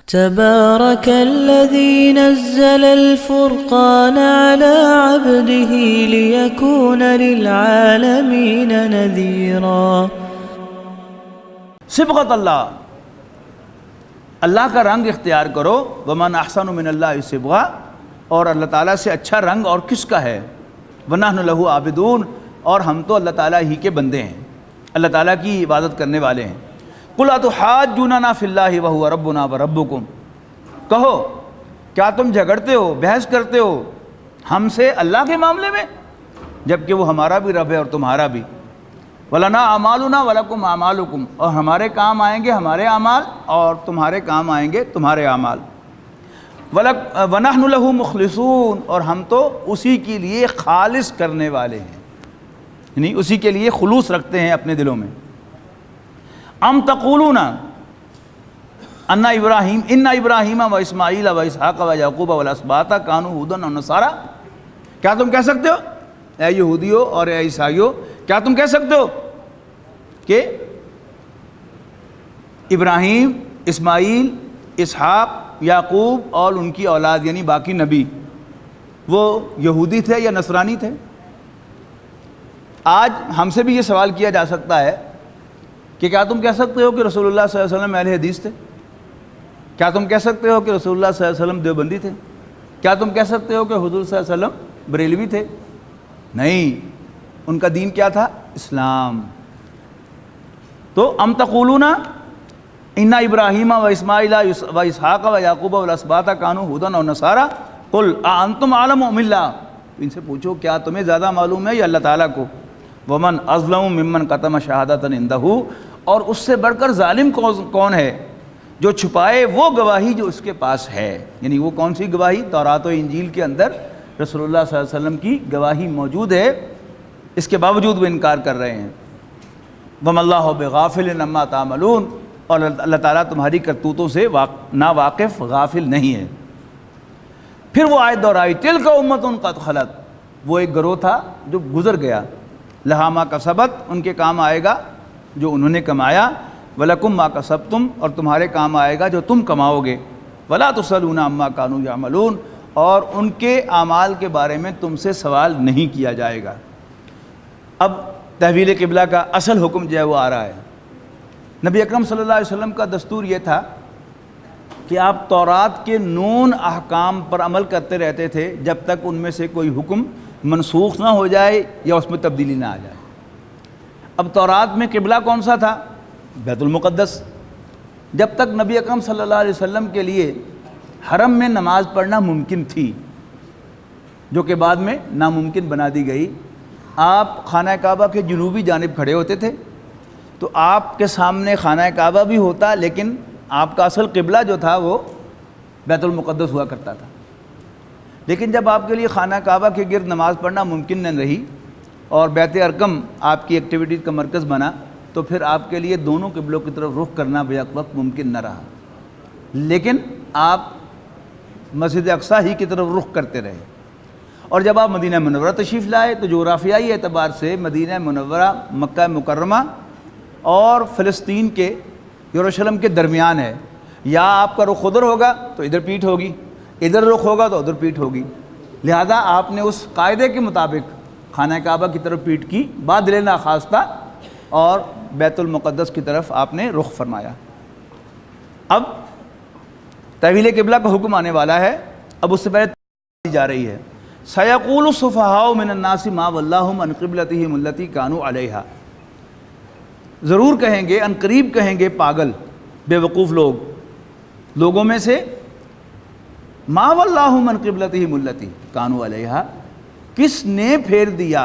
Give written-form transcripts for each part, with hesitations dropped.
تبارك الذي نزل الفرقان على عبده ليكون للعالمين نذيرا۔ صبغت اللہ کا رنگ اختیار کرو، ومن احسن من اللہ صبغہ، اور اللہ تعالیٰ سے اچھا رنگ اور کس کا ہے، ونحن لہ عابدون، اور ہم تو اللہ تعالیٰ ہی کے بندے ہیں، اللہ تعالیٰ کی عبادت کرنے والے ہیں۔ قل اتحاجوننا فی اللہ وہو ربنا وربکم، کہو کیا تم جھگڑتے ہو، بحث کرتے ہو ہم سے اللہ کے معاملے میں، جبکہ وہ ہمارا بھی رب ہے اور تمہارا بھی۔ وَلَنَا أَعْمَالُنَا وَلَكُمْ أَعْمَالُكُمْ، اور ہمارے کام آئیں گے ہمارے اعمال اور تمہارے کام آئیں گے تمہارے اعمال۔ وَنَحْنُ لَهُ مُخْلِصُونَ، اور ہم تو اسی کے لیے خالص کرنے والے ہیں، یعنی اسی کے لیے خلوص رکھتے ہیں اپنے دلوں میں۔ ام تقولون ان ابراہیم و اسماعیل و اسحاق و یعقوب والاسباط کانوا ھودا و نصارا، کیا تم کہہ سکتے ہو اے یہودیوں اور اے عیسائیوں، کیا تم کہہ سکتے ہو کہ ابراہیم، اسماعیل، اسحاق، یعقوب اور ان کی اولاد یعنی باقی نبی وہ یہودی تھے یا نصرانی تھے؟ آج ہم سے بھی یہ سوال کیا جا سکتا ہے کہ کیا تم کہہ سکتے ہو کہ رسول اللہ صلی اللہ علیہ وسلم اہل حدیث تھے؟ کیا تم کہہ سکتے ہو کہ رسول اللہ صلی اللہ علیہ وسلم دیوبندی تھے؟ کیا تم کہہ سکتے ہو کہ حضور صلی اللہ علیہ وسلم بریلوی تھے؟ نہیں، ان کا دین کیا تھا؟ اسلام۔ تو ام تقولون ان ابراہیم و اسماعیل و اسحاق و یعقوب والاسباط کانوا ھودا و نصارا قل اانتم اعلم ام اللہ، ان سے پوچھو کیا تمہیں زیادہ معلوم ہے یا اللہ تعالیٰ کو؟ ومن اظلم ممن کتم شہادۃ عندہ، اور اس سے بڑھ کر ظالم کون ہے جو چھپائے وہ گواہی جو اس کے پاس ہے، یعنی وہ کون سی گواہی؟ تورات و انجیل کے اندر رسول اللہ صلی اللہ علیہ وسلم کی گواہی موجود ہے، اس کے باوجود وہ انکار کر رہے ہیں۔ وَمَا اللَّهُ بِغَافِلٍ عَمَّا تَعْمَلُونَ، اور اللہ تعالیٰ تمہاری کرتوتوں سے نا واقف، غافل نہیں ہے۔ پھر وہ آیت دہرائی، تِلْكَ أُمَّةٌ قَدْ خَلَتْ، وہ ایک گروہ تھا جو گزر گیا، لَهَا مَا كَسَبَتْ، ان کے کام آئے گا جو انہوں نے کمایا، وَلَكُمْ مَا كَسَبْتُمْ، اور تمہارے کام آئے گا جو تم کماؤ گے، وَلَا تُسْأَلُونَ عَمَّا كَانُوا يَعْمَلُونَ، اور ان کے اعمال کے بارے میں تم سے سوال نہیں کیا جائے گا۔ اب تحویل قبلہ کا اصل حکم جو ہے وہ آ رہا ہے۔ نبی اکرم صلی اللہ علیہ وسلم کا دستور یہ تھا کہ آپ تورات کے 9 احکام پر عمل کرتے رہتے تھے جب تک ان میں سے کوئی حکم منسوخ نہ ہو جائے یا اس میں تبدیلی نہ آ جائے۔ اب تورات میں قبلہ کون سا تھا؟ بیت المقدس۔ جب تک نبی اکرم صلی اللہ علیہ وسلم کے لیے حرم میں نماز پڑھنا ممکن تھی، جو کہ بعد میں ناممکن بنا دی گئی، آپ خانہ کعبہ کے جنوبی جانب کھڑے ہوتے تھے تو آپ کے سامنے خانہ کعبہ بھی ہوتا، لیکن آپ کا اصل قبلہ جو تھا وہ بیت المقدس ہوا کرتا تھا۔ لیکن جب آپ کے لیے خانہ کعبہ کے گرد نماز پڑھنا ممکن نہ رہی اور بیت ارقم آپ کی ایکٹیویٹیز کا مرکز بنا، تو پھر آپ کے لیے دونوں قبلوں کی طرف رخ کرنا بیک وقت ممکن نہ رہا، لیکن آپ مسجد اقصیٰ ہی کی طرف رخ کرتے رہے۔ اور جب آپ مدینہ منورہ تشریف لائے تو جغرافیائی اعتبار سے مدینہ منورہ مکہ مکرمہ اور فلسطین کے یروشلم کے درمیان ہے، یا آپ کا رخ ادھر ہوگا تو ادھر پیٹھ ہوگی، ادھر رخ ہوگا تو ادھر پیٹھ ہوگی، لہذا آپ نے اس قاعدے کے مطابق خانہ کعبہ کی طرف پیٹھ کی، بعد دل ناخواستہ، اور بیت المقدس کی طرف آپ نے رخ فرمایا۔ اب تحویل قبلہ کا حکم آنے والا ہے، اب اس سے پہلے دی جا رہی ہے، سَيَقُولُ السُّفَهَاءُ مِنَ النَّاسِ مَا وَلَّاهُمْ عَنْ قِبْلَتِهِمُ الَّتِي كَانُوا عَلَيْهَا، ضرور کہیں گے، ان قریب کہیں گے پاگل بے وقوف لوگوں میں سے، مَا وَلَّاهُمْ عَنْ قِبْلَتِهِمُ الَّتِي كَانُوا عَلَيْهَا، کس نے پھیر دیا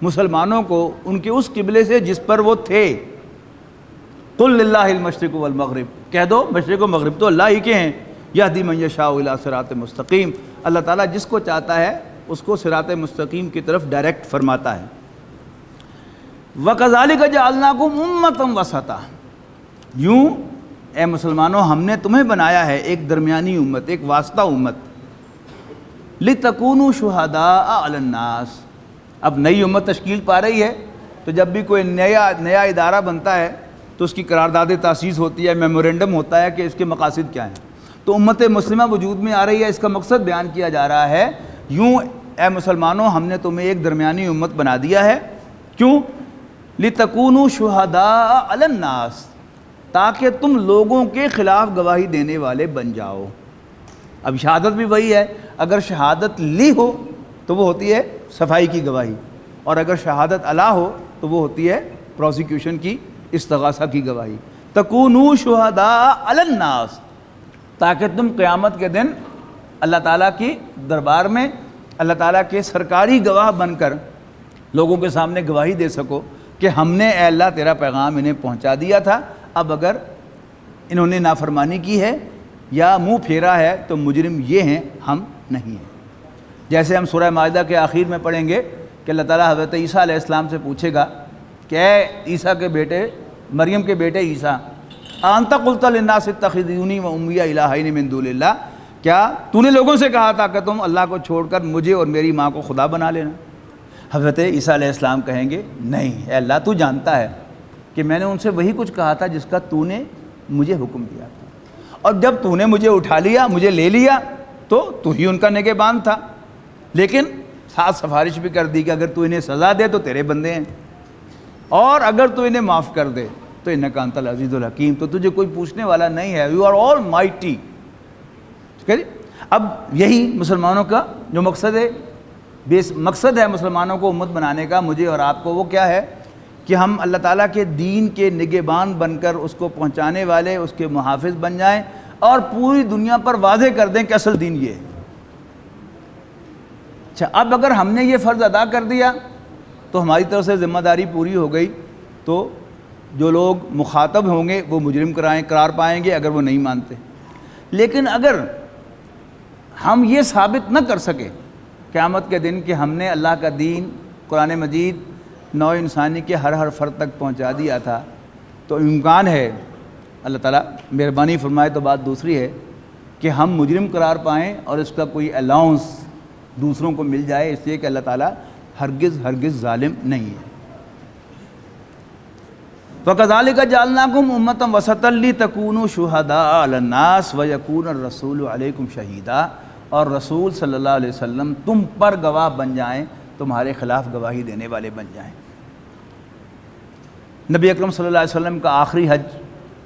مسلمانوں کو ان کے اس قبلے سے جس پر وہ تھے؟ قُلْ لِلَّهِ الْمَشْرِقُ وَالْمَغْرِبُ، کہہ دو مشرق و مغرب تو اللہ ہی کے ہیں، یہدی من یشاء الی صراط مستقیم، اللہ تعالیٰ جس کو چاہتا ہے اس کو صراط مستقیم کی طرف ڈائریکٹ فرماتا ہے۔ وَكَذَلِكَ جَعَلْنَاكُمْ أُمَّةً وَسَطًا، یوں اے مسلمانوں ہم نے تمہیں بنایا ہے ایک درمیانی امت، ایک واسطہ امت، لِتَكُونُوا شُهَدَاءَ عَلَى النَّاسِ، اب نئی امت تشکیل پا رہی ہے تو جب بھی کوئی نیا ادارہ بنتا ہے تو اس کی قرارداد تاسیس ہوتی ہے، میمورینڈم ہوتا ہے کہ اس کے مقاصد کیا ہیں. تو امت مسلمہ وجود میں آ رہی ہے، اس کا مقصد بیان کیا جا رہا ہے. یوں اے مسلمانوں، ہم نے تمہیں ایک درمیانی امت بنا دیا ہے. کیوں؟ لِتَكُونُوا شُهَدَاءَ عَلَى النَّاسِ، تاکہ تم لوگوں کے خلاف گواہی دینے والے بن جاؤ. اب شہادت بھی وہی ہے، اگر شہادت لی ہو تو وہ ہوتی ہے صفائی کی گواہی، اور اگر شہادت الا ہو تو وہ ہوتی ہے پروسیکیوشن کی، استغاثہ کی گواہی. تَكُونُوا شُهَدَاءَ عَلَى النَّاسِ، تاکہ تم قیامت کے دن اللہ تعالیٰ کی دربار میں اللہ تعالیٰ کے سرکاری گواہ بن کر لوگوں کے سامنے گواہی دے سکو کہ ہم نے اے اللہ تیرا پیغام انہیں پہنچا دیا تھا، اب اگر انہوں نے نافرمانی کی ہے یا منہ پھیرا ہے تو مجرم یہ ہیں، ہم نہیں ہیں. جیسے ہم سورہ مائدہ کے آخر میں پڑھیں گے کہ اللہ تعالیٰ حضرت عیسیٰ علیہ السلام سے پوچھے گا کہ اے عیسیٰ کے بیٹے، مریم کے بیٹے عیسیٰ، انت قلت للناس اتخذونی و امی الہین من دون اللہ، کیا تو نے لوگوں سے کہا تھا کہ تم اللہ کو چھوڑ کر مجھے اور میری ماں کو خدا بنا لینا؟ حضرت عیسیٰ علیہ السلام کہیں گے نہیں، اے اللہ تو جانتا ہے کہ میں نے ان سے وہی کچھ کہا تھا جس کا تو نے مجھے حکم دیا تھا، اور جب تو نے مجھے اٹھا لیا، مجھے لے لیا، تو ہی ان کا نگہبان تھا. لیکن ساتھ سفارش بھی کر دی کہ اگر تو انہیں سزا دے تو تیرے بندے ہیں، اور اگر تو انہیں معاف کر دے تو انک انت العزیز الحکیم، تو تجھے کوئی پوچھنے والا نہیں ہے، یو آر آل مائٹی. ٹھیک ہے جی. اب یہی مسلمانوں کا جو مقصد ہے مسلمانوں کو امت بنانے کا، مجھے اور آپ کو، وہ کیا ہے کہ ہم اللہ تعالیٰ کے دین کے نگہبان بن کر اس کو پہنچانے والے، اس کے محافظ بن جائیں، اور پوری دنیا پر واضح کر دیں کہ اصل دین یہ ہے. اچھا، اب اگر ہم نے یہ فرض ادا کر دیا تو ہماری طرف سے ذمہ داری پوری ہو گئی. تو جو لوگ مخاطب ہوں گے وہ مجرم قرار پائیں گے اگر وہ نہیں مانتے. لیکن اگر ہم یہ ثابت نہ کر سکے قیامت کے دن کہ ہم نے اللہ کا دین، قرآن مجید، نوع انسانی کے ہر فرد تک پہنچا دیا تھا، تو امکان ہے، اللہ تعالیٰ مہربانی فرمائے تو بات دوسری ہے، کہ ہم مجرم قرار پائیں اور اس کا کوئی الاؤنس دوسروں کو مل جائے، اس لیے کہ اللہ تعالیٰ ہرگز ظالم نہیں ہے. وَكَذَلِكَ جَعَلْنَاكُمْ أُمَّةً وَسَطًا لِتَكُونُوا شُهَدَاءَ عَلَى النَّاسِ وَيَكُونَ الرَّسُولُ عَلَيْكُمْ شَهِيدًا، اور رسول صلی اللہ علیہ وسلم تم پر گواہ بن جائیں، تمہارے خلاف گواہی دینے والے بن جائیں. نبی اکرم صلی اللہ علیہ وسلم کا آخری حج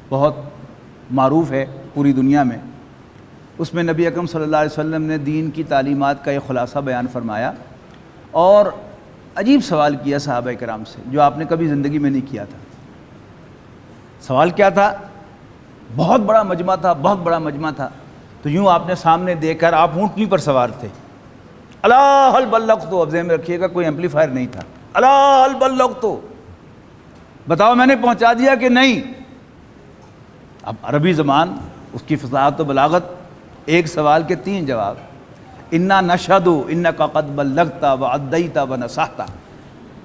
بہت معروف ہے پوری دنیا میں. اس میں نبی اکرم صلی اللہ علیہ وسلم نے دین کی تعلیمات کا ایک خلاصہ بیان فرمایا، اور عجیب سوال کیا صحابہ کرام سے جو آپ نے کبھی زندگی میں نہیں کیا تھا. سوال کیا تھا؟ بہت بڑا مجمع تھا. تو یوں آپ نے سامنے دیکھ کر، آپ اونٹنی پر سوار تھے، الا هل بلغت، اب ذہن میں رکھیے گا کوئی ایمپلیفائر نہیں تھا، الا هل بلغت، بتاؤ میں نے پہنچا دیا کہ نہیں. اب عربی زبان، اس کی فصاحت و بلاغت، ایک سوال کے 3 جواب. انا نشہد انک قد بلغت وادیت ونصحت،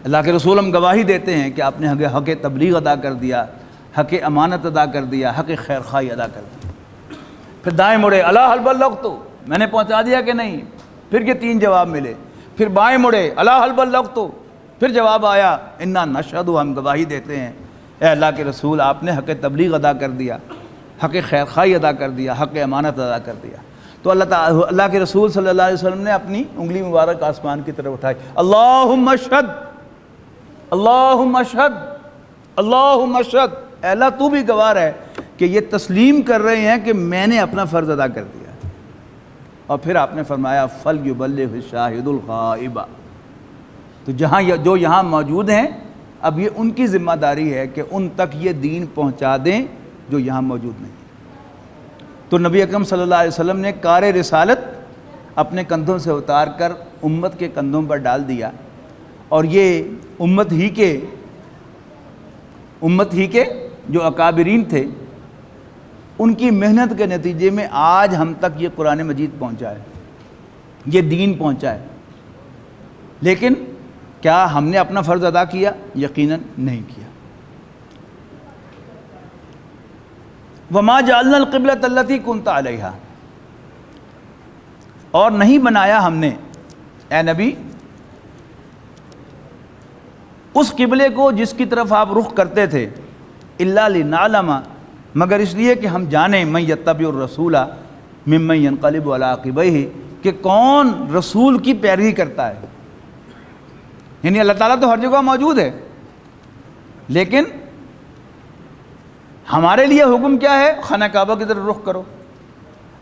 اللہ کے رسول ہم گواہی دیتے ہیں کہ آپ نے حق تبلیغ ادا کر دیا، حق امانت ادا کر دیا، حق خیر خواہی ادا کر دیا. پھر دائیں مڑے، الا هل بلغت، میں نے پہنچا دیا کہ نہیں. پھر یہ 3 جواب ملے. پھر بائیں مڑے، الا هل بلغت، پھر جواب آیا انا نشہد، ہم گواہی دیتے ہیں اے اللہ کے رسول آپ نے حق تبلیغ ادا کر دیا، حق خیر خواہی ادا کر دیا، حق امانت ادا کر دیا. تو اللہ کے رسول صلی اللہ علیہ وسلم نے اپنی انگلی مبارک آسمان کی طرف اٹھائی، اللہم اشہد، اللہم اشہد، اللہم اشہد، اے اللہ تو بھی گواہ ہے کہ یہ تسلیم کر رہے ہیں کہ میں نے اپنا فرض ادا کر دیا. اور پھر آپ نے فرمایا فَلْيُبَلِّغِ الشَّاهِدُ الْغَائِبَ، تو جو یہاں موجود ہیں اب یہ ان کی ذمہ داری ہے کہ ان تک یہ دین پہنچا دیں جو یہاں موجود نہیں. تو نبی اکرم صلی اللہ علیہ وسلم نے کار رسالت اپنے کندھوں سے اتار کر امت کے کندھوں پر ڈال دیا، اور یہ امت ہی کے جو اکابرین تھے ان کی محنت کے نتیجے میں آج ہم تک یہ قرآن مجید پہنچا ہے، یہ دین پہنچا ہے. لیکن کیا ہم نے اپنا فرض ادا کیا؟ یقیناً نہیں کیا. وَمَا جَعَلْنَا الْقِبْلَةَ الَّتِي كُنْتَ عَلَيْهَا، اور نہیں بنایا ہم نے اے نبی اس قبلے کو جس کی طرف آپ رخ کرتے تھے، الا لنعلم، مگر اس لیے کہ ہم جانیں من یتبع الرسول ممن ینقلب علی عقبیہ، کہ کون رسول کی پیروی کرتا ہے۔ یعنی اللہ تعالیٰ تو ہر جگہ موجود ہے، لیکن ہمارے لیے حکم کیا ہے؟ خانہ کعبہ کی طرف رخ کرو۔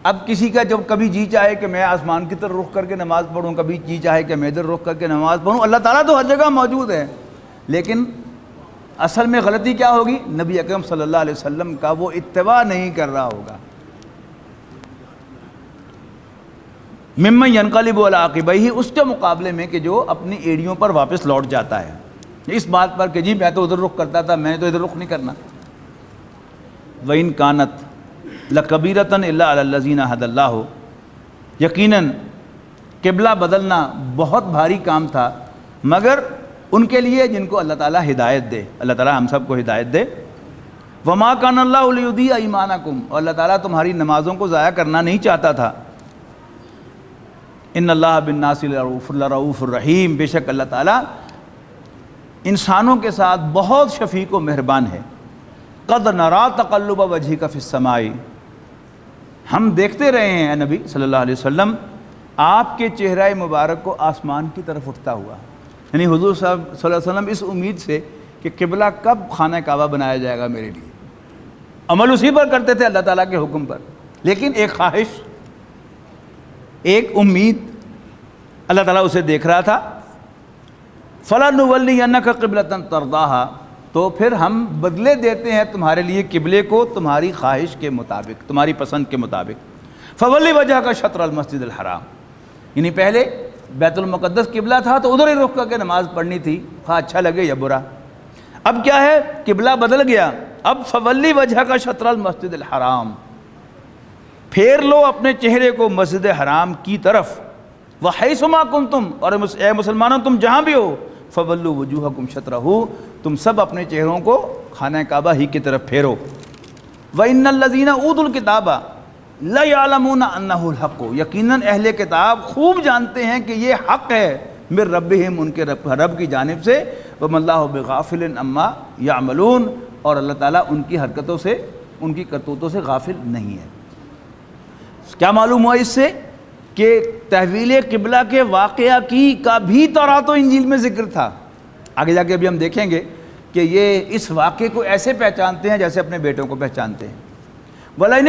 اب کسی کا جب کبھی جی چاہے کہ میں آسمان کی طرف رخ کر کے نماز پڑھوں، کبھی جی چاہے کہ میں ادھر رخ کر کے نماز پڑھوں، اللہ تعالیٰ تو ہر جگہ موجود ہے، لیکن اصل میں غلطی کیا ہوگی؟ نبی اکرم صلی اللہ علیہ وسلم کا وہ اتباع نہیں کر رہا ہوگا۔ ممن ینقلب علی عقبیہ، اس کے مقابلے میں کہ جو اپنی ایڑیوں پر واپس لوٹ جاتا ہے، اس بات پر کہ جی میں تو ادھر رخ کرتا تھا، میں تو ادھر رخ نہیں کرنا۔ وَإِن كَانَتْ لَكَبِيرَةً إِلَّا عَلَى الَّذِينَ هَدَى اللَّهُ، یقیناً قبلہ بدلنا بہت بھاری کام تھا مگر ان کے لیے جن کو اللہ تعالیٰ ہدایت دے۔ اللہ تعالیٰ ہم سب کو ہدایت دے۔ وَمَا كَانَ اللَّهُ لِيُضِيعَ إِيمَانَكُمْ، اور اللہ تعالیٰ تمہاری نمازوں کو ضائع کرنا نہیں چاہتا تھا۔ ان اللہ بالناس لرؤوف الرحیم، بے شک اللہ تعالیٰ انسانوں کے ساتھ بہت شفیق و مہربان ہے۔ قد نرا تقلب وجهک فی السماء، ہم دیکھتے رہے ہیں اے نبی صلی اللہ علیہ وسلم آپ کے چہرہ مبارک کو آسمان کی طرف اٹھتا ہوا، یعنی حضور صلی اللہ علیہ وسلم اس امید سے کہ قبلہ کب خانہ کعبہ بنایا جائے گا میرے لیے، عمل اسی پر کرتے تھے اللہ تعالیٰ کے حکم پر، لیکن ایک خواہش، ایک امید، اللہ تعالیٰ اسے دیکھ رہا تھا۔ فَلَنُوَلِّيَنَّكَ قِبْلَةً تَرْضَاهَا، تو پھر ہم بدلے دیتے ہیں تمہارے لیے قبلے کو تمہاری خواہش کے مطابق، تمہاری پسند کے مطابق۔ فَوَلِّ وَجْهَكَ شَطْرَ الْمَسْجِدِ الْحَرَامِ، یعنی پہلے بیت المقدس قبلہ تھا تو ادھر ہی رخ کر کے نماز پڑھنی تھی، خواہ اچھا لگے یا برا۔ اب کیا ہے؟ قبلہ بدل گیا، اب فَوَلِّ وَجْهَكَ شَطْرَ الْمَسْجِدِ الْحَرَامِ، پھیر لو اپنے چہرے کو مسجد حرام کی طرف۔ وَحَيْثُ مَا كُنْتُمْ، اور اے مسلمانوں تم جہاں بھی ہو، فَوَلُّوا وُجُوهَكُمْ شَطْرَهُ، تم سب اپنے چہروں کو خانہ کعبہ ہی کی طرف پھیرو۔ وَإِنَّ الَّذِينَ أُوتُوا الْكِتَابَ لَيَعْلَمُونَ أَنَّهُ الْحَقُّ، یقیناً اہل کتاب خوب جانتے ہیں کہ یہ حق ہے، من ربہم، ان کے رب کی جانب سے، وَمَا اللَّهُ بِغَافِلٍ عَمَّا يَعْمَلُونَ، اور اللہ تعالیٰ ان کی حرکتوں سے، ان کی کرتوتوں سے غافل نہیں ہے۔ کیا معلوم ہوا اس سے؟ کہ تحویل قبلہ کے واقعہ کا بھی تورات و انجیل میں ذکر تھا۔ آگے جا کے ابھی ہم دیکھیں گے کہ یہ اس واقعے کو ایسے پہچانتے ہیں جیسے اپنے بیٹوں کو پہچانتے ہیں۔ وَلَئِنْ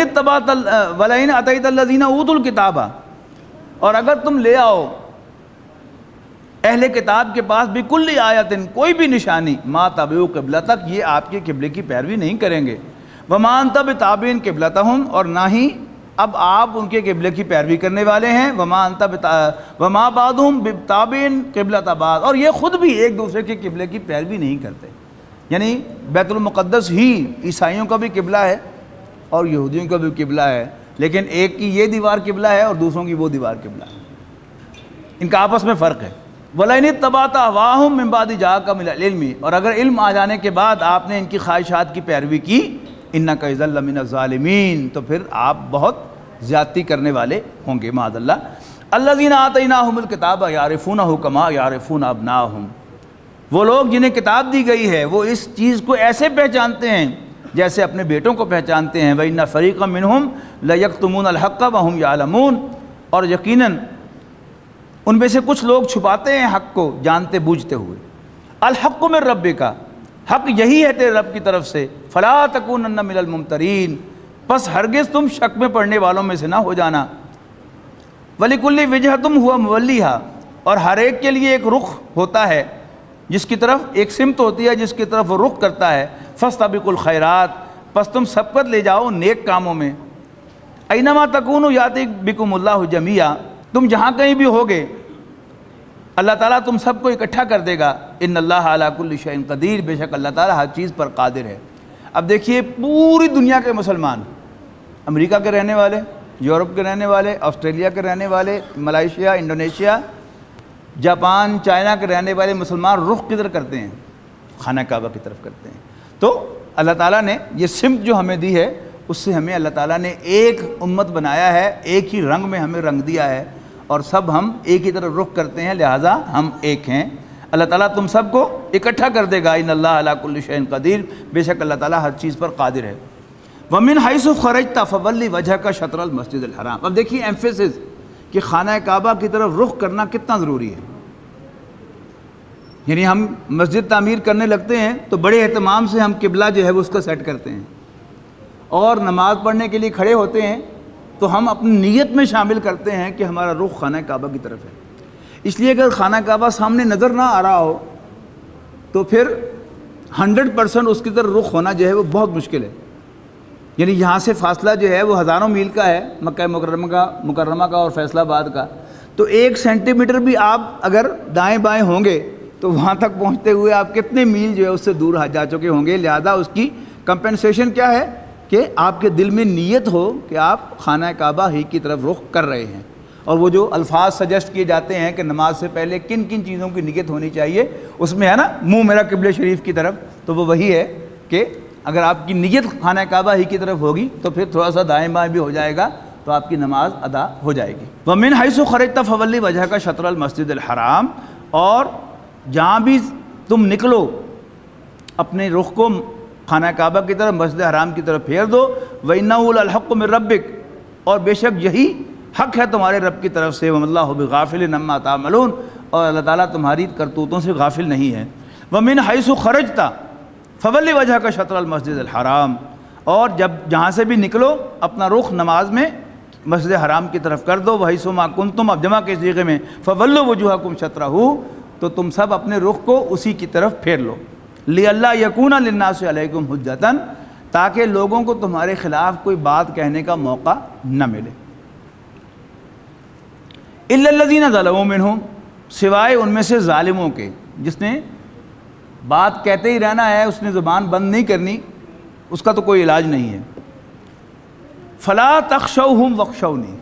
أَتَيْتَ الَّذِينَ أُوتُوا الْكِتَابَ، اور اگر تم لے آؤ اہل کتاب کے پاس بِكُلِّ آیَةٍ، کوئی بھی نشانی، مَا تَبِعُوا قِبْلَتَكَ، یہ آپ کے قبلے کی پیروی نہیں کریں گے۔ وَمَا أَنْتَ بِتَابِعٍ قِبْلَتَهُمْ، اور نہ ہی اب آپ ان کے قبلے کی پیروی کرنے والے ہیں۔ وَمَا بَعْضُهُمْ بِتَابِعٍ قِبْلَةَ بَعْضٍ، اور یہ خود بھی ایک دوسرے کے قبلے کی پیروی نہیں کرتے۔ یعنی بیت المقدس ہی عیسائیوں کا بھی قبلہ ہے اور یہودیوں کا بھی قبلہ ہے، لیکن ایک کی یہ دیوار قبلہ ہے اور دوسروں کی وہ دیوار قبلہ ہے، ان کا آپس میں فرق ہے۔ وَلَئِنِ اتَّبَعْتَ أَهْوَاءَهُم مِّن بَعْدِ جَاءَكَ مِنَ الْعِلْمِ، اور اگر علم آ جانے کے بعد آپ نے ان کی خواہشات کی پیروی کی، اِنَّكَ إِذًا لَّمِنَ الظَّالِمِينَ، تو پھر آپ بہت زیادتی کرنے والے ہوں گے، معاذ اللہ۔ الَّذِينَ آتَيْنَاهُمُ الْكِتَابَ يَعْرِفُونَهُ كَمَا يَعْرِفُونَ أَبْنَاءَهُمْ، وہ لوگ جنہیں کتاب دی گئی ہے وہ اس چیز کو ایسے پہچانتے ہیں جیسے اپنے بیٹوں کو پہچانتے ہیں۔ وَإِنَّ فَرِيقًا مِّنْهُمْ لَيَكْتُمُونَ الْحَقَّ وَهُمْ يَعْلَمُونَ، اور یقیناً ان میں سے کچھ لوگ چھپاتے ہیں حق کو جانتے بوجھتے ہوئے۔ الحق من ربک، حق یہی ہے تیرے رب کی طرف سے۔ فلا تکونن من الممترین، پس ہرگز تم شک میں پڑنے والوں میں سے نہ ہو جانا۔ وَلِكُلِّ وِجْهَةٍ هُوَ مُوَلِّيهَا، اور ہر ایک کے لیے ایک رخ ہوتا ہے، جس کی طرف ایک سمت ہوتی ہے جس کی طرف وہ رخ کرتا ہے۔ فَاسْتَبِقُوا الْخَيْرَاتِ، پس تم سبقت لے جاؤ نیک کاموں میں۔ اَيْنَمَا تَكُونُوا يَأْتِ بِكُمُ اللَّهُ جَمِيعًا، تم جہاں کہیں بھی ہوگے اللہ تعالیٰ تم سب کو اکٹھا کر دے گا۔ ان اللہ علی کل شیء قدیر، بے شک اللہ تعالیٰ ہر چیز پر قادر ہے۔ اب دیکھیے پوری دنیا کے مسلمان، امریکہ کے رہنے والے، یورپ کے رہنے والے، آسٹریلیا کے رہنے والے، ملائیشیا، انڈونیشیا، جاپان، چائنا کے رہنے والے مسلمان رخ کدھر کرتے ہیں؟ خانہ کعبہ کی طرف کرتے ہیں۔ تو اللہ تعالیٰ نے یہ سمت جو ہمیں دی ہے اس سے ہمیں اللہ تعالیٰ نے ایک امت بنایا ہے، ایک ہی رنگ میں ہمیں رنگ دیا ہے، اور سب ہم ایک ہی طرف رخ کرتے ہیں، لہٰذا ہم ایک ہیں۔ اللہ تعالیٰ تم سب کو اکٹھا کر دے گا، ان اللہ علی کل شیء قدیر، بے شک اللہ تعالیٰ ہر چیز پر قادر ہے۔ وَمِنْ حَيْثُ خَرَجْتَ فَوَلِّ وَجْهَكَ شَطْرَ الْمَسْجِدِ الْحَرَامِ۔ اب دیکھیے ایمفیسس کہ خانہ کعبہ کی طرف رخ کرنا کتنا ضروری ہے۔ یعنی ہم مسجد تعمیر کرنے لگتے ہیں تو بڑے اہتمام سے ہم قبلہ جو ہے وہ اس کو سیٹ کرتے ہیں، اور نماز پڑھنے کے لیے کھڑے ہوتے ہیں تو ہم اپنی نیت میں شامل کرتے ہیں کہ ہمارا رخ خانہ کعبہ کی طرف ہے۔ اس لیے اگر خانہ کعبہ سامنے نظر نہ آ رہا ہو تو پھر 100% اس کی طرف رخ ہونا جو ہے وہ بہت مشکل ہے۔ یعنی یہاں سے فاصلہ جو ہے وہ ہزاروں میل کا ہے، مکہ مکرمہ کا اور فیصل آباد کا، تو 1 سینٹی میٹر بھی آپ اگر دائیں بائیں ہوں گے تو وہاں تک پہنچتے ہوئے آپ کتنے میل جو ہے اس سے دور جا چکے ہوں گے۔ لہذا اس کی کمپنسیشن کیا ہے کہ آپ کے دل میں نیت ہو کہ آپ خانہ کعبہ ہی کی طرف رخ کر رہے ہیں۔ اور وہ جو الفاظ سجیسٹ کیے جاتے ہیں کہ نماز سے پہلے کن کن چیزوں کی نیت ہونی چاہیے، اس میں ہے نا منہ میرا قبلہ شریف کی طرف، تو وہ وہی ہے کہ اگر آپ کی نیت خانہ کعبہ ہی کی طرف ہوگی تو پھر تھوڑا سا دائیں بائیں بھی ہو جائے گا تو آپ کی نماز ادا ہو جائے گی۔ وَمِنْ حَيْثُ خَرَجْتَ فَوَلِّ وَجْهَكَ شَطْرَ الْمَسْجِدِ الْحَرَامِ، اور جہاں بھی تم نکلو اپنے رخ کو خانہ کعبہ کی طرف، مسجد حرام کی طرف پھیر دو۔ وَإِنَّهُ لَلْحَقُّ مِن رَبِّكَ، اور بے شک یہی حق ہے تمہارے رب کی طرف سے۔ وَمَا اللَّهُ بِغَافِلٍ عَمَّا تَعْمَلُونَ، اور اللہ تعالیٰ تمہاری کرتوتوں سے غافل نہیں ہے۔ وَمِنْ حَيْثُ خَرَجْتَ فَوَلِّ وَجْهَكَ شَطْرَ الْمَسْجِدِ الْحَرَامِ، اور جہاں سے بھی نکلو اپنا رخ نماز میں مسجد حرام کی طرف کر دو۔ وَحَيْثُ مَا كُنْتُمْ، اب جمع کے صیغے میں فَوَلُّوا وُجُوهَكُمْ شَطْرَهُ، تو تم سب اپنے رخ کو اسی کی طرف پھیر لو۔ لِأَلَّا يَكُونَ لِلنَّاسِ عَلَيْكُمْ حُجَّةً، تاکہ لوگوں کو تمہارے خلاف کوئی بات کہنے کا موقع نہ ملے۔ إِلَّا الَّذِينَ ظَلَمُوا مِنْهُمْ، سوائے ان میں سے ظالموں کے، جس نے بات کہتے ہی رہنا ہے، اس نے زبان بند نہیں کرنی، اس کا تو کوئی علاج نہیں ہے۔ فَلَا تَخْشَوْهُمْ وَاخْشَوْنِي،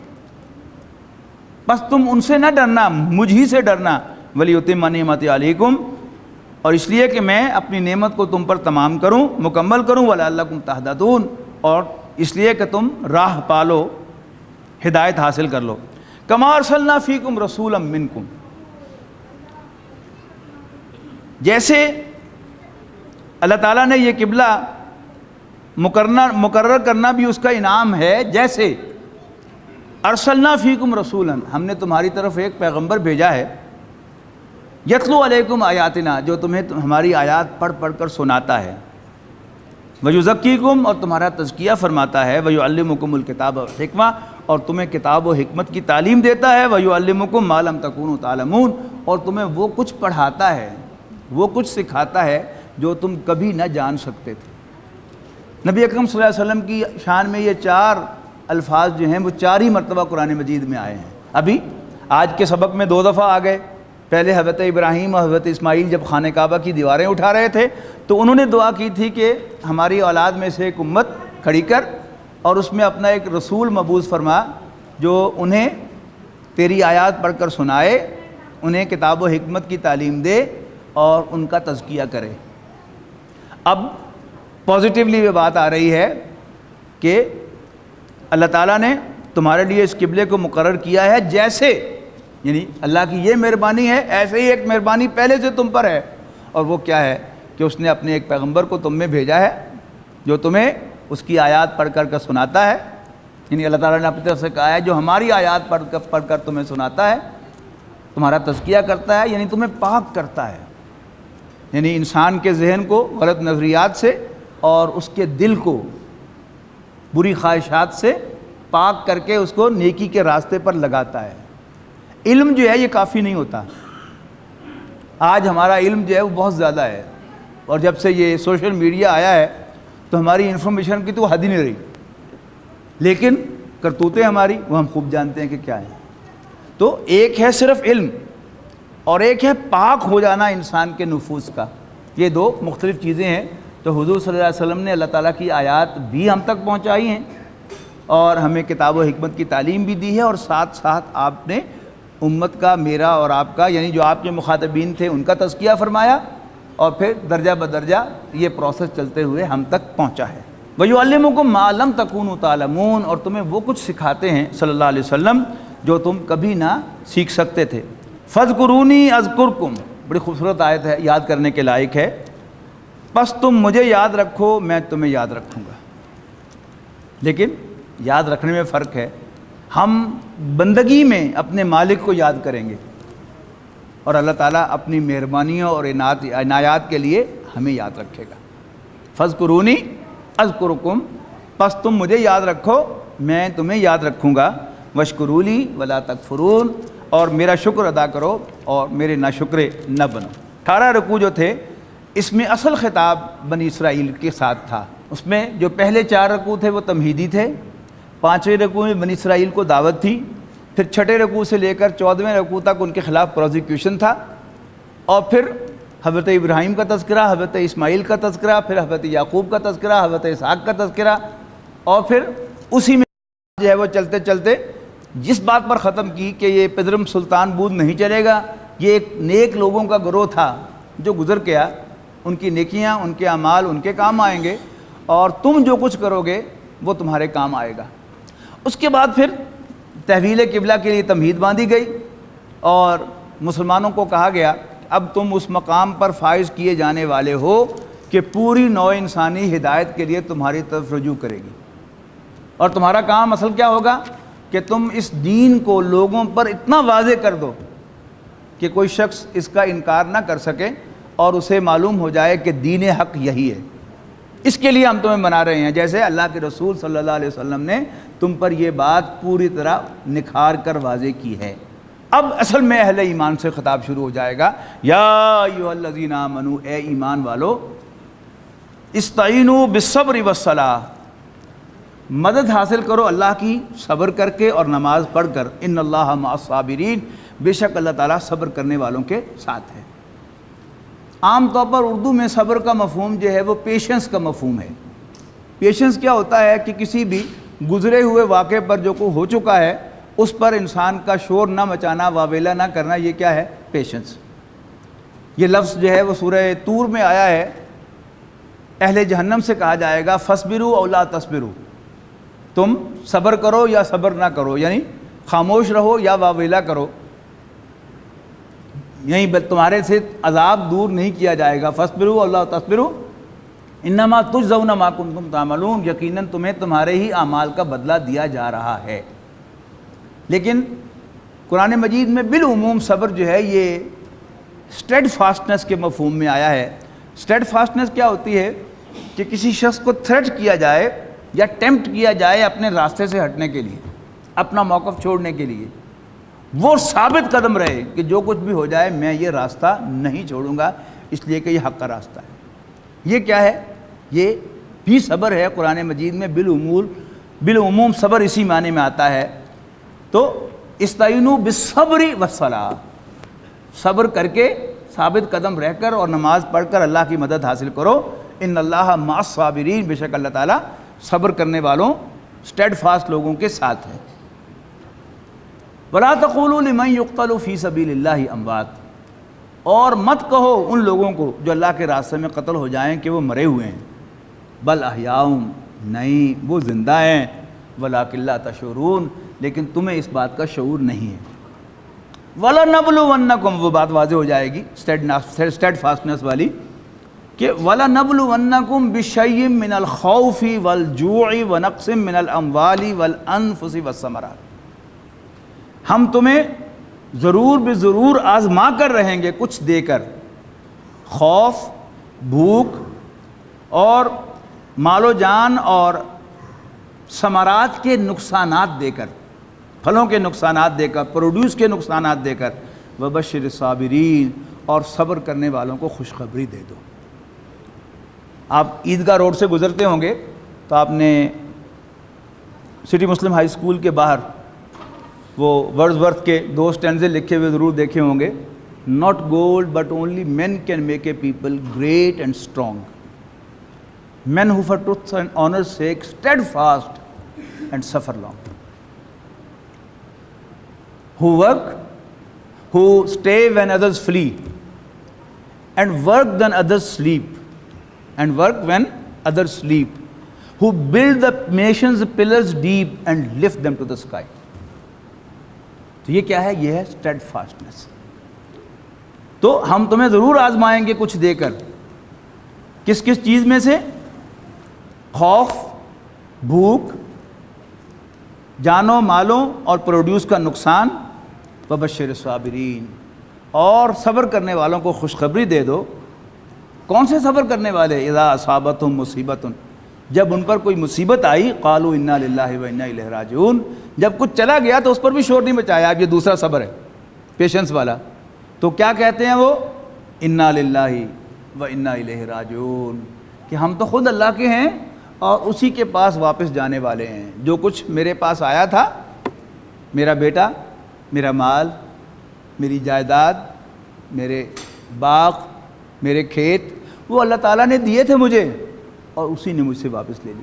بس تم ان سے نہ ڈرنا، مجھ ہی سے ڈرنا۔ وَلِيُتِمَّ نِعْمَتِي عَلَيْكُمْ، اور اس لیے کہ میں اپنی نعمت کو تم پر تمام کروں، مکمل کروں۔ وَلَعَلَّكُمْ تَهْتَدُونَ، اور اس لیے کہ تم راہ پالو، ہدایت حاصل کر لو۔ كَمَا أَرْسَلْنَا فِيكُمْ رَسُولًا مِّنْكُمْ، جیسے اللہ تعالیٰ نے یہ قبلہ مقرر کرنا بھی اس کا انعام ہے، جیسے ارسلنا فیکم رسولا، ہم نے تمہاری طرف ایک پیغمبر بھیجا ہے، یتلو علیکم آیاتنا، جو تمہیں ہماری آیات پڑھ پڑھ کر سناتا ہے، ویزکیکم، اور تمہارا تزکیہ فرماتا ہے، ویعلمکم الکتاب والحکمہ، اور تمہیں کتاب و حکمت کی تعلیم دیتا ہے، ویعلمکم ما لم تکونوا تعلمون، اور تمہیں وہ کچھ پڑھاتا ہے، وہ کچھ سکھاتا ہے جو تم کبھی نہ جان سکتے تھے۔ نبی اکرم صلی اللہ علیہ وسلم کی شان میں یہ 4 الفاظ جو ہیں وہ 4 ہی مرتبہ قرآن مجید میں آئے ہیں۔ ابھی آج کے سبق میں 2 دفعہ آ گئے۔ پہلے حضرت ابراہیم اور حضرت اسماعیل جب خانہ کعبہ کی دیواریں اٹھا رہے تھے تو انہوں نے دعا کی تھی کہ ہماری اولاد میں سے ایک امت کھڑی کر اور اس میں اپنا ایک رسول مبعوث فرما جو انہیں تیری آیات پڑھ کر سنائے، انہیں کتاب و حکمت کی تعلیم دے اور ان کا تزکیہ کرے۔ اب پازیٹیولی یہ بات آ رہی ہے کہ اللہ تعالیٰ نے تمہارے لیے اس قبلے کو مقرر کیا ہے، جیسے یعنی اللہ کی یہ مہربانی ہے، ایسے ہی ایک مہربانی پہلے سے تم پر ہے، اور وہ کیا ہے کہ اس نے اپنے ایک پیغمبر کو تم میں بھیجا ہے جو تمہیں اس کی آیات پڑھ کر سناتا ہے۔ یعنی اللہ تعالیٰ نے اپنی طرف سے کہا ہے جو ہماری آیات پڑھ کر تمہیں سناتا ہے، تمہارا تزکیہ کرتا ہے، یعنی تمہیں پاک کرتا ہے، یعنی انسان کے ذہن کو غلط نظریات سے اور اس کے دل کو بری خواہشات سے پاک کر کے اس کو نیکی کے راستے پر لگاتا ہے۔ علم جو ہے یہ کافی نہیں ہوتا۔ آج ہمارا علم جو ہے وہ بہت زیادہ ہے، اور جب سے یہ سوشل میڈیا آیا ہے تو ہماری انفارمیشن کی تو حد ہی نہیں رہی، لیکن کرتوتیں ہماری وہ ہم خوب جانتے ہیں کہ کیا ہیں۔ تو ایک ہے صرف علم اور ایک ہے پاک ہو جانا انسان کے نفوس کا، یہ 2 مختلف چیزیں ہیں۔ تو حضور صلی اللہ علیہ وسلم نے اللہ تعالیٰ کی آیات بھی ہم تک پہنچائی ہیں اور ہمیں کتاب و حکمت کی تعلیم بھی دی ہے، اور ساتھ ساتھ آپ نے امت کا، میرا اور آپ کا، یعنی جو آپ کے مخاطبین تھے ان کا تزکیہ فرمایا، اور پھر درجہ بدرجہ یہ پروسیس چلتے ہوئے ہم تک پہنچا ہے۔ وَيُعَلِّمُكُم مَّا لَمْ تَكُونُوا تَعْلَمُونَ، اور تمہیں وہ کچھ سکھاتے ہیں صلی اللہ علیہ وسلم جو تم کبھی نہ سیکھ سکتے تھے۔ فَاذْكُرُونِي أَذْكُرْكُمْ، بڑی خوبصورت آیت ہے, یاد کرنے کے لائق ہے. بس تم مجھے یاد رکھو, میں تمہیں یاد رکھوں گا. لیکن یاد رکھنے میں فرق ہے. ہم بندگی میں اپنے مالک کو یاد کریں گے, اور اللہ تعالیٰ اپنی مہربانیوں اور عنایات کے لیے ہمیں یاد رکھے گا. فاذکرونی اذکرکم, پس تم مجھے یاد رکھو, میں تمہیں یاد رکھوں گا. واشکروا لی ولا تکفرون, اور میرا شکر ادا کرو اور میرے ناشکرے نہ بنو. 18 رکوع جو تھے اس میں اصل خطاب بنی اسرائیل کے ساتھ تھا. اس میں جو پہلے 4 رکوع تھے وہ تمہیدی تھے. 5ویں رکوع میں بنی اسرائیل کو دعوت تھی. پھر 6 رکوع سے لے کر 14ویں رکوع تک ان کے خلاف پروزیکیوشن تھا. اور پھر حضرت ابراہیم کا تذکرہ, حضرت اسماعیل کا تذکرہ, پھر حضرت یعقوب کا تذکرہ, حضرت اسحاق کا تذکرہ, اور پھر اسی میں جو ہے وہ چلتے چلتے جس بات پر ختم کی کہ یہ پدرم سلطان بود نہیں چلے گا, یہ ایک نیک لوگوں کا گروہ تھا جو گزر گیا, ان کی نیکیاں, ان کے اعمال ان کے کام آئیں گے, اور تم جو کچھ کرو گے وہ تمہارے کام آئے گا. اس کے بعد پھر تحویل قبلہ کے لیے تمہید باندھی گئی, اور مسلمانوں کو کہا گیا اب تم اس مقام پر فائز کیے جانے والے ہو کہ پوری نوع انسانی ہدایت کے لیے تمہاری طرف رجوع کرے گی, اور تمہارا کام اصل کیا ہوگا کہ تم اس دین کو لوگوں پر اتنا واضح کر دو کہ کوئی شخص اس کا انکار نہ کر سکے اور اسے معلوم ہو جائے کہ دین حق یہی ہے. اس کے لیے ہم تمہیں بنا رہے ہیں, جیسے اللہ کے رسول صلی اللہ علیہ وسلم نے تم پر یہ بات پوری طرح نکھار کر واضح کی ہے. اب اصل میں اہل ایمان سے خطاب شروع ہو جائے گا. یا ایھا الذین آمنوا, اے ایمان والو, استعینوا بالصبر والصلاۃ, مدد حاصل کرو اللہ کی صبر کر کے اور نماز پڑھ کر. ان اللہ مع الصابرین, بے شک اللہ تعالیٰ صبر کرنے والوں کے ساتھ ہے. عام طور پر اردو میں صبر کا مفہوم جو ہے وہ پیشنس کا مفہوم ہے. پیشنس کیا ہوتا ہے کہ کسی بھی گزرے ہوئے واقعے پر جو کو ہو چکا ہے اس پر انسان کا شور نہ مچانا, واویلا نہ کرنا, یہ کیا ہے؟ پیشنس. یہ لفظ جو ہے وہ سورہ طور میں آیا ہے. اہل جہنم سے کہا جائے گا فاصبروا او لا تصبروا, تم صبر کرو یا صبر نہ کرو, یعنی خاموش رہو یا واویلا کرو, یہیں تمہارے سے عذاب دور نہیں کیا جائے گا. فاصبروا او لا تصبروا انما تجزون ما کنتم تعملون, یقیناً تمہیں تمہارے ہی اعمال کا بدلہ دیا جا رہا ہے. لیکن قرآن مجید میں بالعموم صبر جو ہے یہ اسٹیڈ فاسٹنس کے مفہوم میں آیا ہے. اسٹیڈ فاسٹنس کیا ہوتی ہے کہ کسی شخص کو تھریٹ کیا جائے یا ٹیمپٹ کیا جائے اپنے راستے سے ہٹنے کے لیے, اپنا موقف چھوڑنے کے لیے, وہ ثابت قدم رہے کہ جو کچھ بھی ہو جائے میں یہ راستہ نہیں چھوڑوں گا, اس لیے کہ یہ حق کا راستہ ہے. یہ کیا ہے؟ یہ بھی صبر ہے. قرآن مجید میں بالعموم صبر اسی معنی میں آتا ہے. تو استعینوا بالصبر والصلاۃ, صبر کر کے ثابت قدم رہ کر اور نماز پڑھ کر اللہ کی مدد حاصل کرو. ان اللہ مع الصابرین, بے شک اللہ تعالیٰ صبر کرنے والوں, اسٹیڈ فاسٹ لوگوں کے ساتھ ہے. ولا تقولوا لمن يقتل فی سبیل اللہ اموات, اور مت کہو ان لوگوں کو جو اللہ کے راستے میں قتل ہو جائیں کہ وہ مرے ہوئے ہیں. بل احیاء, نہیں وہ زندہ ہیں. ولکن لا تشعرون, لیکن تمہیں اس بات کا شعور نہیں ہے. وَلَنَبْلُوَنَّكُمْ, وہ بات واضح ہو جائے گی اسٹیڈ فاسٹنس والی, کہ وَلَنَبْلُوَنَّكُمْ بِشَيْءٍ مِّنَ الْخَوْفِ وَالْجُوعِ وَنَقْصٍ مِّنَ الْأَمْوَالِ وَالْأَنفُسِ وَالثَّمَرَاتِ, ہم تمہیں ضرور بے ضرور آزما کر رہیں گے کچھ دے کر, خوف, بھوک اور مال و جان اور ثمرات کے نقصانات دے کر, پھلوں کے نقصانات دے کر, پروڈیوس کے نقصانات دے کر. وبشر الصابرین, اور صبر کرنے والوں کو خوشخبری دے دو. آپ عیدگاہ روڈ سے گزرتے ہوں گے تو آپ نے سٹی مسلم ہائی اسکول کے باہر وہ ورڈزورتھ کے 2 اسٹینزے لکھے ہوئے ضرور دیکھے ہوں گے. Not gold but only men can make a people great and strong. Men who for truth and honor's sake stead fast and suffer long. Who work, who stay when others flee, and work when others sleep, and work when others sleep. Who build the nation's pillars deep and lift them to the sky. تو یہ کیا ہے؟ یہ ہے steadfastness. تو ہم تمہیں ضرور آزمائیں گے کچھ دے کر. کس کس چیز میں سے؟ خوف، بھوک، جانوں مالوں اور پروڈیوس کا نقصان. وبشر الصابرین، اور صبر کرنے والوں کو خوشخبری دے دو. کون سے صبر کرنے والے؟ اذا اصابتہم مصیبۃ، جب ان پر کوئی مصیبت آئی، قالوا انا للہ و انا الیہ راجعون، جب کچھ چلا گیا تو اس پر بھی شور نہیں مچایا. اب یہ دوسرا صبر ہے، پیشنس والا. تو کیا کہتے ہیں وہ؟ انا للہ و انا الیہ راجعون، کہ ہم تو خود اللہ کے ہیں اور اسی کے پاس واپس جانے والے ہیں. جو کچھ میرے پاس آیا تھا، میرا بیٹا، میرا مال، میری جائیداد، میرے باغ، میرے کھیت، وہ اللہ تعالیٰ نے دیے تھے مجھے اور اسی نے مجھ سے واپس لے لی.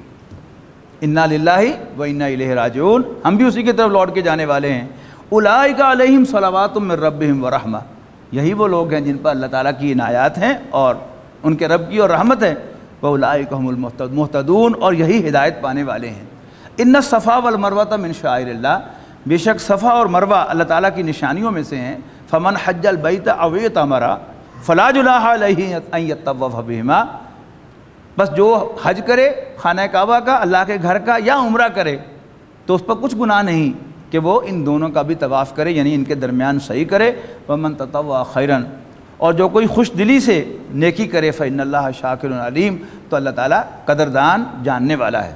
انا للہ و انا الیہ راجعون، ہم بھی اسی کی طرف لوٹ کے جانے والے ہیں. اولئک علیہم صلوات من ربہم ورحمہ، یہی وہ لوگ ہیں جن پر اللہ تعالیٰ کی عنایات ہیں اور ان کے رب کی اور رحمت ہے. وَأُولَٰئِكَ هُمُ الْمُهْتَدُونَ، اور یہی ہدایت پانے والے ہیں. ان الصفا والمروہ من شعائر اللہ، بے شک صفا اور مروہ اللہ تعالیٰ کی نشانیوں میں سے ہیں. فمن حج البیت او اعتمر فلا جناح علیہ ان یطوف بہما، بس جو حج کرے خانہ کعبہ کا، اللہ کے گھر کا، یا عمرہ کرے تو اس پر کچھ گناہ نہیں کہ وہ ان دونوں کا بھی طواف کرے، یعنی ان کے درمیان صحیح کرے. ومن تطوع خیرا، اور جو کوئی خوش دلی سے نیکی کرے، فإن اللہ شاکر علیم، تو اللہ تعالیٰ قدردان جاننے والا ہے.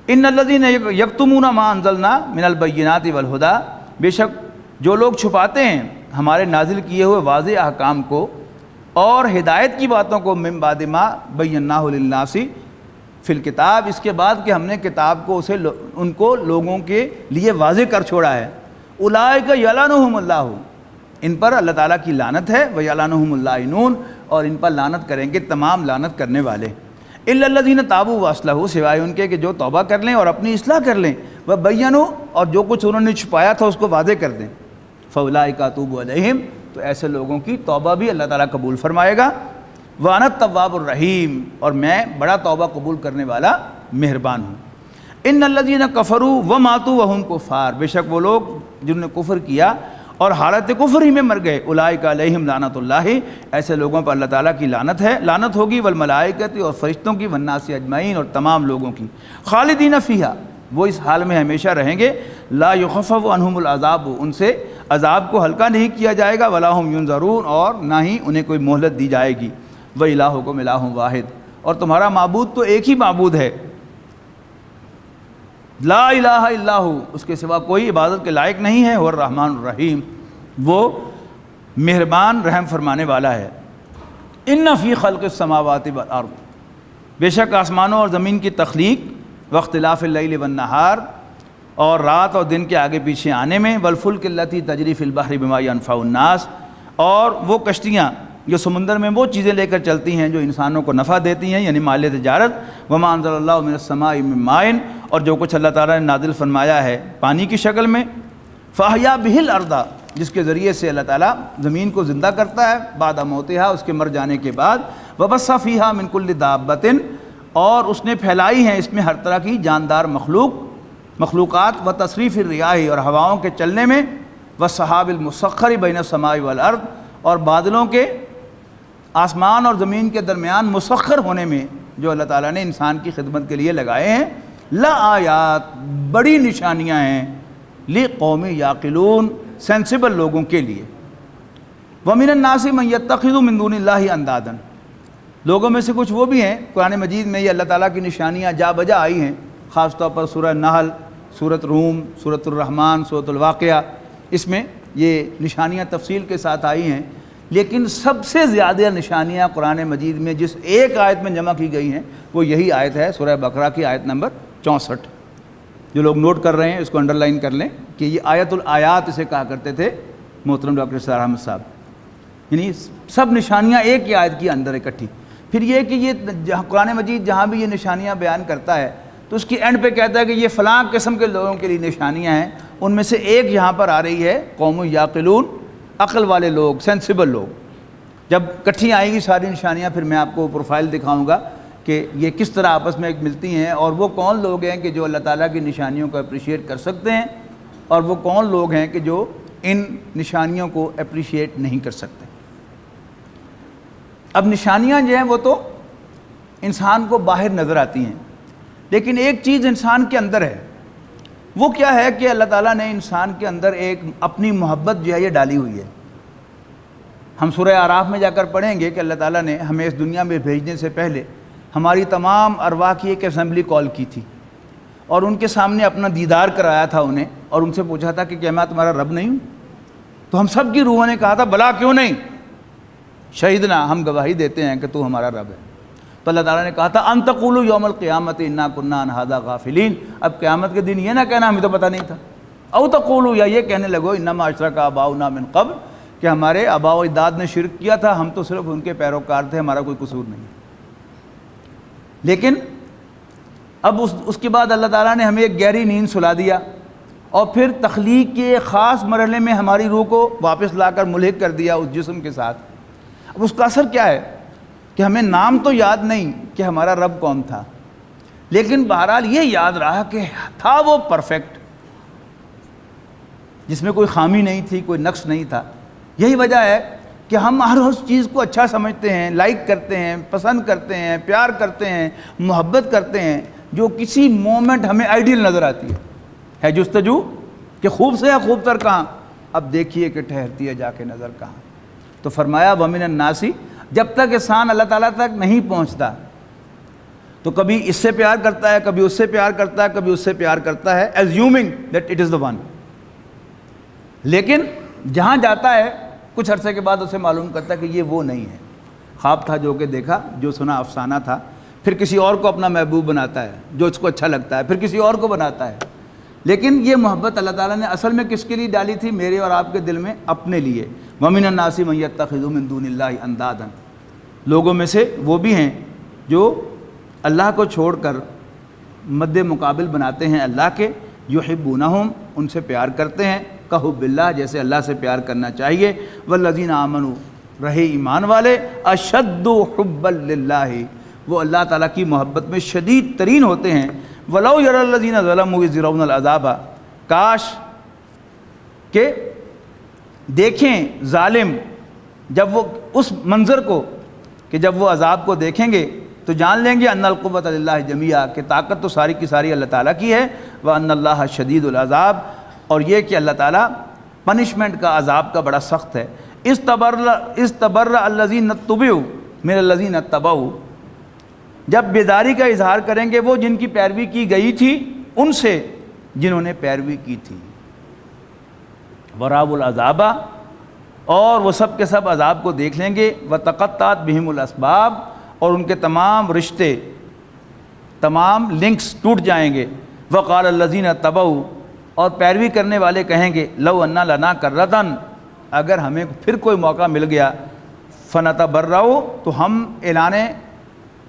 ان الذین یکتمون ما انزلنا من البینات والہدی، بے شک جو لوگ چھپاتے ہیں ہمارے نازل کیے ہوئے واضح احکام کو اور ہدایت کی باتوں کو، من بعد ما بیناہ للناس فی الکتاب، اس کے بعد کہ ہم نے کتاب کو ان کو لوگوں کے لیے واضح کر چھوڑا ہے. اولئک یلعنہم اللہ، ان پر اللہ تعالیٰ کی لعنت ہے. ویلعنہم اللاعنون، اور ان پر لعنت کریں گے تمام لعنت کرنے والے. الا الذین تابوا واصلحوا، سوائے ان کے کہ جو توبہ کر لیں اور اپنی اصلاح کر لیں. وبینوا، اور جو کچھ انہوں نے چھپایا تھا اس کو واضح کر دیں. فاولئک اتوب علیہم، تو ایسے لوگوں کی توبہ بھی اللہ تعالیٰ قبول فرمائے گا. وانا التواب الرحیم، اور میں بڑا توبہ قبول کرنے والا مہربان ہوں. ان الذین کفروا وماتوا وهم کفار، بے شک وہ لوگ جنہوں نے کفر کیا اور حالت کفر ہی میں مر گئے. اولئک علیہم لعنت اللہ، ایسے لوگوں پر اللہ تعالیٰ کی لعنت ہے، لعنت ہوگی. والملائکۃ، اور فرشتوں کی، والناس اجمعین، اور تمام لوگوں کی. خالدین فیہا، وہ اس حال میں ہمیشہ رہیں گے. لا یخفف عنہم العذاب، ان سے عذاب کو ہلکا نہیں کیا جائے گا. ولا هم ینظرون، اور نہ ہی انہیں کوئی مہلت دی جائے گی. وإلہکم الہ واحد، اور تمہارا معبود تو ایک ہی معبود ہے. لا الہ الا ہو، اس کے سوا کوئی عبادت کے لائق نہیں ہے. وہ الرحمن الرحیم، وہ مہربان رحم فرمانے والا ہے. ان فی خلق السماوات والارض، بے شک آسمانوں اور زمین کی تخلیق، واختلاف اللیل والنہار، اور رات اور دن کے آگے پیچھے آنے میں، والفلک التی تجری فی البحر بما ینفع الناس، اور وہ کشتیاں جو سمندر میں وہ چیزیں لے کر چلتی ہیں جو انسانوں کو نفع دیتی ہیں، یعنی مال تجارت. وما انزل اللہ من السماء من ماء، اور جو کچھ اللہ تعالیٰ نے نازل فرمایا ہے پانی کی شکل میں. فاحیا بہ الارض، جس کے ذریعے سے اللہ تعالیٰ زمین کو زندہ کرتا ہے بعد موتہا، اس کے مر جانے کے بعد. وبث فیہا من کل دابۃ، اور اس نے پھیلائی ہیں اس میں ہر طرح کی جاندار مخلوقات. وتصریف الریاح، اور ہواؤں کے چلنے میں. والسحاب المسخر بین السماء والارض، اور بادلوں کے آسمان اور زمین کے درمیان مسخر ہونے میں جو اللہ تعالیٰ نے انسان کی خدمت کے لیے لگائے ہیں. لآیات، بڑی نشانیاں ہیں. لقوم یعقلون، سینسیبل لوگوں کے لیے. ومن الناس من یتخذ من دون اللہ اندادا، لوگوں میں سے کچھ وہ بھی ہیں، قرآن مجید میں یہ اللہ تعالیٰ کی نشانیاں جا بجا آئی ہیں، خاص طور پر سورہ نحل، سورۃ روم، سورۃ الرحمن، سورۃ الواقعہ، اس میں یہ نشانیاں تفصیل کے ساتھ آئی ہیں. لیکن سب سے زیادہ نشانیاں قرآن مجید میں جس ایک آیت میں جمع کی گئی ہیں وہ یہی آیت ہے، سورہ بقرہ کی آیت نمبر 64. جو لوگ نوٹ کر رہے ہیں اس کو انڈر لائن کر لیں کہ یہ آیت الآیات اسے کہا کرتے تھے محترم ڈاکٹر اسرار احمد صاحب. یعنی سب نشانیاں ایک ہی آیت کے اندر اکٹھی. پھر یہ کہ یہ قرآن مجید جہاں بھی یہ نشانیاں بیان کرتا ہے تو اس کی اینڈ پہ کہتا ہے کہ یہ فلاں قسم کے لوگوں کے لیے نشانیاں ہیں. ان میں سے ایک یہاں پر آ رہی ہے، قوم یعقلون، عقل والے لوگ، سینسیبل لوگ. جب کٹھی آئیں گی ساری نشانیاں پھر میں آپ کو پروفائل دکھاؤں گا کہ یہ کس طرح آپس میں ایک ملتی ہیں، اور وہ کون لوگ ہیں کہ جو اللہ تعالیٰ کی نشانیوں کو اپریشیٹ کر سکتے ہیں، اور وہ کون لوگ ہیں کہ جو ان نشانیوں کو اپریشیٹ نہیں کر سکتے. اب نشانیاں جو ہیں وہ تو انسان کو باہر نظر آتی ہیں، لیکن ایک چیز انسان کے اندر ہے، وہ کیا ہے کہ اللہ تعالیٰ نے انسان کے اندر ایک اپنی محبت جو ہے یہ ڈالی ہوئی ہے۔ ہم سورہ اعراف میں جا کر پڑھیں گے کہ اللہ تعالیٰ نے ہمیں اس دنیا میں بھیجنے سے پہلے ہماری تمام ارواح کی ایک اسمبلی کال کی تھی اور ان کے سامنے اپنا دیدار کرایا تھا انہیں، اور ان سے پوچھا تھا کہ کیا میں تمہارا رب نہیں ہوں؟ تو ہم سب کی روحوں نے کہا تھا بلا کیوں نہیں، شہیدنا، ہم گواہی دیتے ہیں کہ تو ہمارا رب ہے۔ تو اللہ تعالیٰ نے کہا تھا ان تقولوا یوم القیامت انا کنا عن ھذا غافلین، اب قیامت کے دن یہ نہ کہنا ہمیں تو پتہ نہیں تھا، او تقولوا، یا یہ کہنے لگو انما اشرک آباؤنا من قبل، کہ ہمارے آباء و اجداد نے شرک کیا تھا، ہم تو صرف ان کے پیروکار تھے، ہمارا کوئی قصور نہیں۔ لیکن اب اس کے بعد اللہ تعالیٰ نے ہمیں ایک گہری نیند سلا دیا، اور پھر تخلیق کے ایک خاص مرحلے میں ہماری روح کو واپس لا کر ملحق کر دیا اس جسم کے ساتھ۔ اب اس کا اثر کیا ہے کہ ہمیں نام تو یاد نہیں کہ ہمارا رب کون تھا، لیکن بہرحال یہ یاد رہا کہ تھا وہ پرفیکٹ، جس میں کوئی خامی نہیں تھی، کوئی نقص نہیں تھا۔ یہی وجہ ہے کہ ہم ہر اس چیز کو اچھا سمجھتے ہیں، لائک کرتے ہیں، پسند کرتے ہیں، پیار کرتے ہیں، محبت کرتے ہیں، جو کسی مومنٹ ہمیں آئیڈیل نظر آتی ہے جستجو کہ خوب سے ہے خوب تر کہاں، اب دیکھیے کہ ٹھہرتی ہے جا کے نظر کہاں۔ تو فرمایا وَمِنَ النَّاسِ، جب تک انسان اللہ تعالیٰ تک نہیں پہنچتا تو کبھی اس سے پیار کرتا ہے، کبھی اس سے پیار کرتا ہے، کبھی اس سے پیار کرتا ہے، assuming that it is the one۔ لیکن جہاں جاتا ہے کچھ عرصے کے بعد اسے معلوم کرتا ہے کہ یہ وہ نہیں ہے، خواب تھا جو کہ دیکھا، جو سنا افسانہ تھا، پھر کسی اور کو اپنا محبوب بناتا ہے جو اس کو اچھا لگتا ہے، پھر کسی اور کو بناتا ہے۔ لیکن یہ محبت اللہ تعالیٰ نے اصل میں کس کے لیے ڈالی تھی؟ میرے اور آپ کے دل میں، اپنے لیے۔ وَمِنَ النَّاسِ مَن يَتَّخِذُ مِن دُونِ اللَّهِ أَندَادًا، لوگوں میں سے وہ بھی ہیں جو اللہ کو چھوڑ کر مد مقابل بناتے ہیں اللہ کے، یحبونہم، ان سے پیار کرتے ہیں، کحب اللہ، جیسے اللہ سے پیار کرنا چاہیے۔ والذین آمنوا، رہے ایمان والے، اشد حبا للہ، وہ اللہ تعالیٰ کی محبت میں شدید ترین ہوتے ہیں۔ ولو یری الذین ظلموا اذ یرون العذاب، کاش کہ دیکھیں ظالم جب وہ اس منظر کو، کہ جب وہ عذاب کو دیکھیں گے تو جان لیں گے ان القوۃ للہ جمیعا، کہ طاقت تو ساری کی ساری اللہ تعالیٰ کی ہے، وان اللہ شدید العذاب، اور یہ کہ اللہ تعالیٰ پنشمنٹ کا، عذاب کا بڑا سخت ہے۔ استبرأ الذین اتبعوا من الذین اتبعوا، جب بیداری کا اظہار کریں گے وہ جن کی پیروی کی گئی تھی ان سے جنہوں نے پیروی کی تھی۔ ورأوا العذاب، اور وہ سب کے سب عذاب کو دیکھ لیں گے۔ وتقطعت بہم الاسباب، اور ان کے تمام رشتے، تمام لنکس ٹوٹ جائیں گے۔ وقال الذین اتبعوا، اور پیروی کرنے والے کہیں گے لو انا لنا کرۃ، اگر ہمیں پھر کوئی موقع مل گیا، فنتبرأ، تو ہم اعلان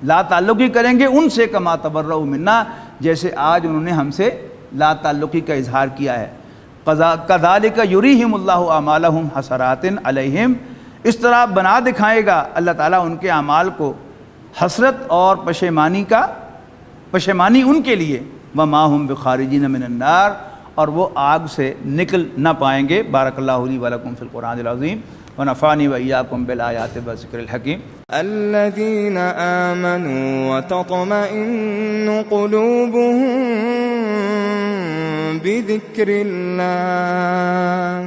لا تعلقی کریں گے ان سے، کما تبرؤ منا، جیسے آج انہوں نے ہم سے لا تعلقی کا اظہار کیا ہے۔ کذالک یریہم اللہ اعمالہم حسرات علیہم، اس طرح بنا دکھائے گا اللہ تعالیٰ ان کے اعمال کو حسرت اور پشیمانی ان کے لیے۔ وما ہم بخارجین من النار، اور وہ آگ سے نکل نہ پائیں گے۔ بارک اللہ لی ولکم فی القرآن العظیم، ونفعنی وإیاکم بالآیات والذکر الحکیم۔ الذین آمنوا وتطمئن قلوبهم بذکر اللہ